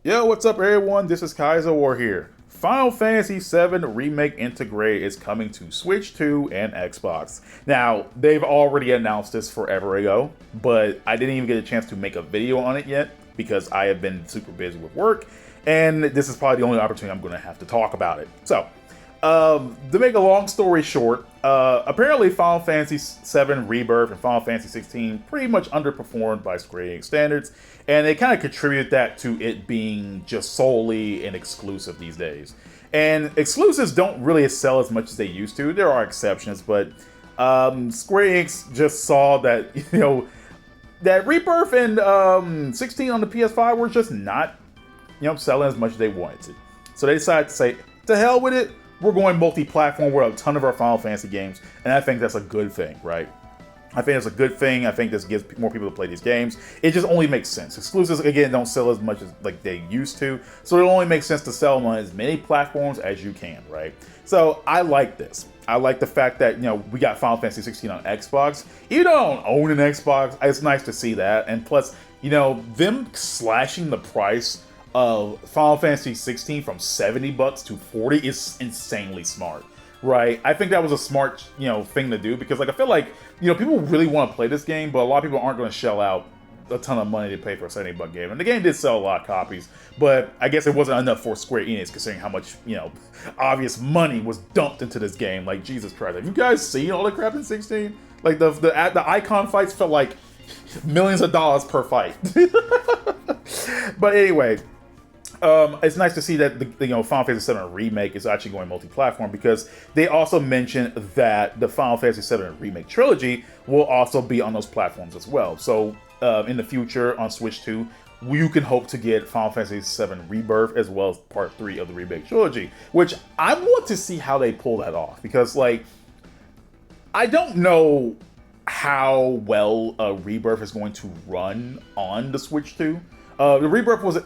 Yo, what's up everyone? This is Kaiser War here. Final Fantasy VII Remake Intergrade is coming to Switch 2 and Xbox. Now, they've already announced this forever ago, but I didn't even get a chance to make a video on it yet because I have been super busy with work, and this is probably the only opportunity I'm going to have to talk about it. So, to make a long story short, apparently Final Fantasy VII Rebirth and Final Fantasy 16 pretty much underperformed by Square Enix standards, and they kind of contribute that to it being just solely an exclusive these days. And exclusives don't really sell as much as they used to. There are exceptions, but Square Enix just saw that, that Rebirth and 16 on the PS5 were just not, selling as much as they wanted to. So they decided to say, to hell with it. We're going multi-platform with a ton of our Final Fantasy games, and I think that's a good thing, right? I think it's a good thing. I think this gives more people to play these games. It just only makes sense. Exclusives, again, don't sell as much as like they used to, so it only makes sense to sell them on as many platforms as you can, right? So I like this. I like the fact that, we got Final Fantasy 16 on Xbox. Even though I don't own an Xbox, it's nice to see that. And plus, them slashing the price of Final Fantasy 16 from $70 to $40 is insanely smart, right? I think that was a smart, thing to do because, I feel like, people really want to play this game, but a lot of people aren't going to shell out a ton of money to pay for a $70 game. And the game did sell a lot of copies, but I guess it wasn't enough for Square Enix considering how much, obvious money was dumped into this game. Like, Jesus Christ, have you guys seen all the crap in 16? Like, the icon fights felt like millions of dollars per fight. But anyway, it's nice to see that the Final Fantasy VII Remake is actually going multi-platform because they also mentioned that the Final Fantasy VII Remake trilogy will also be on those platforms as well. So in the future on Switch 2, you can hope to get Final Fantasy VII Rebirth as well as Part 3 of the Remake trilogy, which I want to see how they pull that off because, I don't know how well Rebirth is going to run on the Switch 2. The Rebirth was a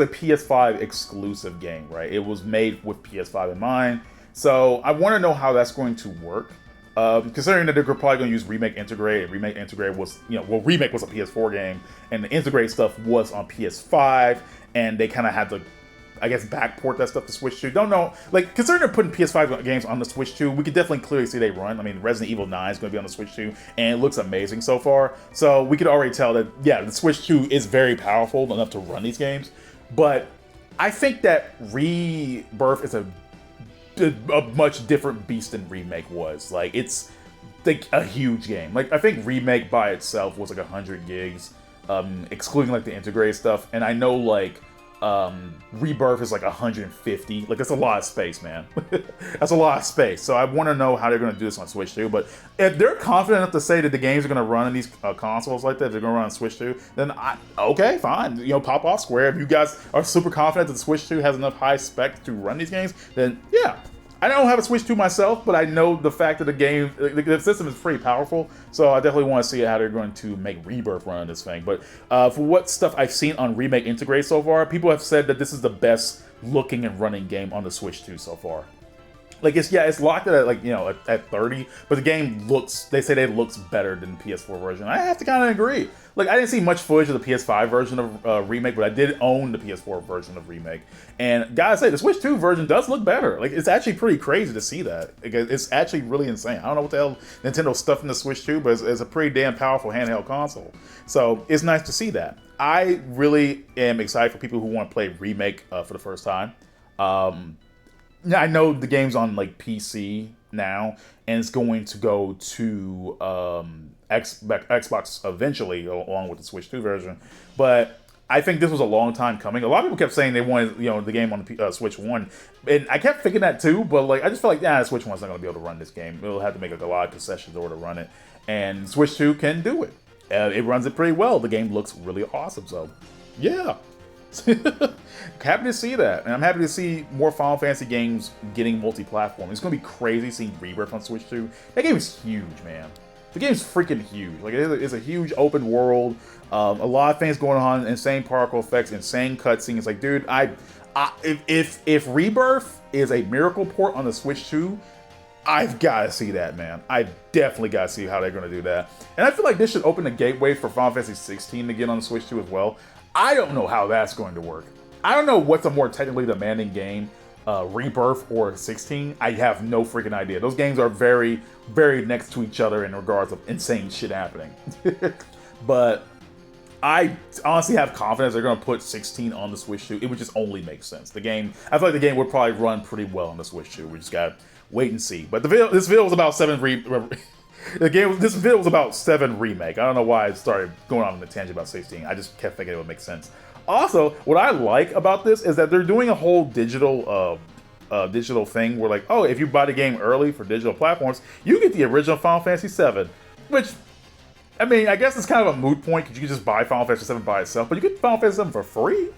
PS5 exclusive game, right? It was made with PS5 in mind, so I want to know how that's going to work. Considering that they're probably going to use Remake Intergrade, and Remake Intergrade was, Remake was a PS4 game, and the Intergrade stuff was on PS5, and they kind of had to, I guess, backport that stuff to Switch 2. Don't know. Considering they're putting PS5 games on the Switch 2, we could definitely clearly see they run. I mean, Resident Evil 9 is going to be on the Switch 2, and it looks amazing so far. So we could already tell that, yeah, the Switch 2 is very powerful enough to run these games. But I think that Rebirth is a much different beast than Remake was. It's a huge game. I think Remake by itself was 100 gigs, excluding the Intergrade stuff. And I know Rebirth is 150. That's a lot of space, man. That's a lot of space. So I want to know how they're going to do this on Switch 2. But if they're confident enough to say that the games are going to run on these consoles like that, if they're going to run on Switch 2, then okay, fine. Pop off Square. If you guys are super confident that the Switch 2 has enough high spec to run these games, then yeah. I don't have a Switch 2 myself, but I know the fact that the system is pretty powerful, so I definitely want to see how they're going to make Rebirth run on this thing. But for what stuff I've seen on Remake Intergrade so far, people have said that this is the best looking and running game on the Switch 2 so far. It's locked at at 30, but the game they say it looks better than the PS4 version. I have to kind of agree. I didn't see much footage of the PS5 version of Remake, but I did own the PS4 version of Remake. And gotta say, the Switch 2 version does look better. It's actually pretty crazy to see that. It's actually really insane. I don't know what the hell Nintendo stuffed in the Switch 2, but it's a pretty damn powerful handheld console. So it's nice to see that. I really am excited for people who want to play Remake for the first time. I know the game's on PC now, and it's going to go to Xbox eventually, along with the Switch 2 version. But I think this was a long time coming. A lot of people kept saying they wanted, the game on the Switch 1, and I kept thinking that too. But I just feel like, the Switch 1's not going to be able to run this game. It'll have to make a lot of concessions in order to run it, and Switch 2 can do it. It runs it pretty well. The game looks really awesome. So, yeah. Happy to see that, and I'm happy to see more Final Fantasy games getting multi-platform. It's going to be crazy seeing Rebirth on Switch 2. That game is huge, man. The game's freaking huge. It's a huge open world, a lot of things going on, insane particle effects, insane cutscenes. Dude, if Rebirth is a miracle port on the Switch 2, I've got to see that, man. I definitely got to see how they're going to do that. And I feel like this should open the gateway for Final Fantasy 16 to get on the Switch 2 as well. I don't know how that's going to work. I don't know what's a more technically demanding game, Rebirth or 16. I have no freaking idea. Those games are very, very next to each other in regards of insane shit happening. But I honestly have confidence they're going to put 16 on the Switch 2. It would just only make sense. The game, I feel like the game would probably run pretty well on the Switch 2. We just got to wait and see. But this video was about 7 this video was about 7 Remake. I don't know why I started going on a tangent about 16. I just kept thinking it would make sense. Also, what I like about this is that they're doing a whole digital thing where, like, oh, if you buy the game early for digital platforms, you get the original Final Fantasy VII, which, I mean, I guess it's kind of a moot point because you can just buy Final Fantasy VII by itself, but you get Final Fantasy VII for free.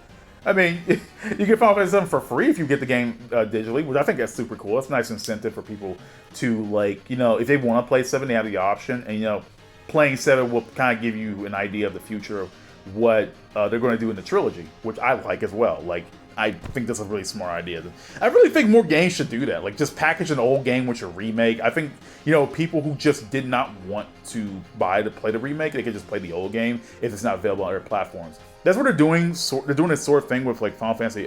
I mean, you get Final Fantasy VII for free if you get the game digitally, which I think that's super cool. That's a nice incentive for people to, like, you know, if they want to play 7, they have the option, and, you know, playing 7 will kind of give you an idea of the future of what they're going to do in the trilogy, which I like as well. Like, I think that's a really smart idea. I really think more games should do that. Like, just package an old game with your remake. I think, you know, people who just did not want to play the remake, they could just play the old game if it's not available on other platforms. That's what they're doing. They're doing this sort of thing with, like, Final Fantasy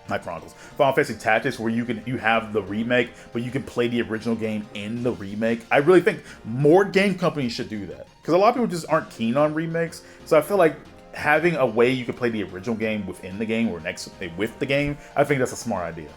not Chronicles, Final Fantasy Tactics, where you have the remake, but you can play the original game in the remake. I really think more game companies should do that, because a lot of people just aren't keen on remakes. So I feel like having a way you can play the original game within the game or next with the game, I think that's a smart idea.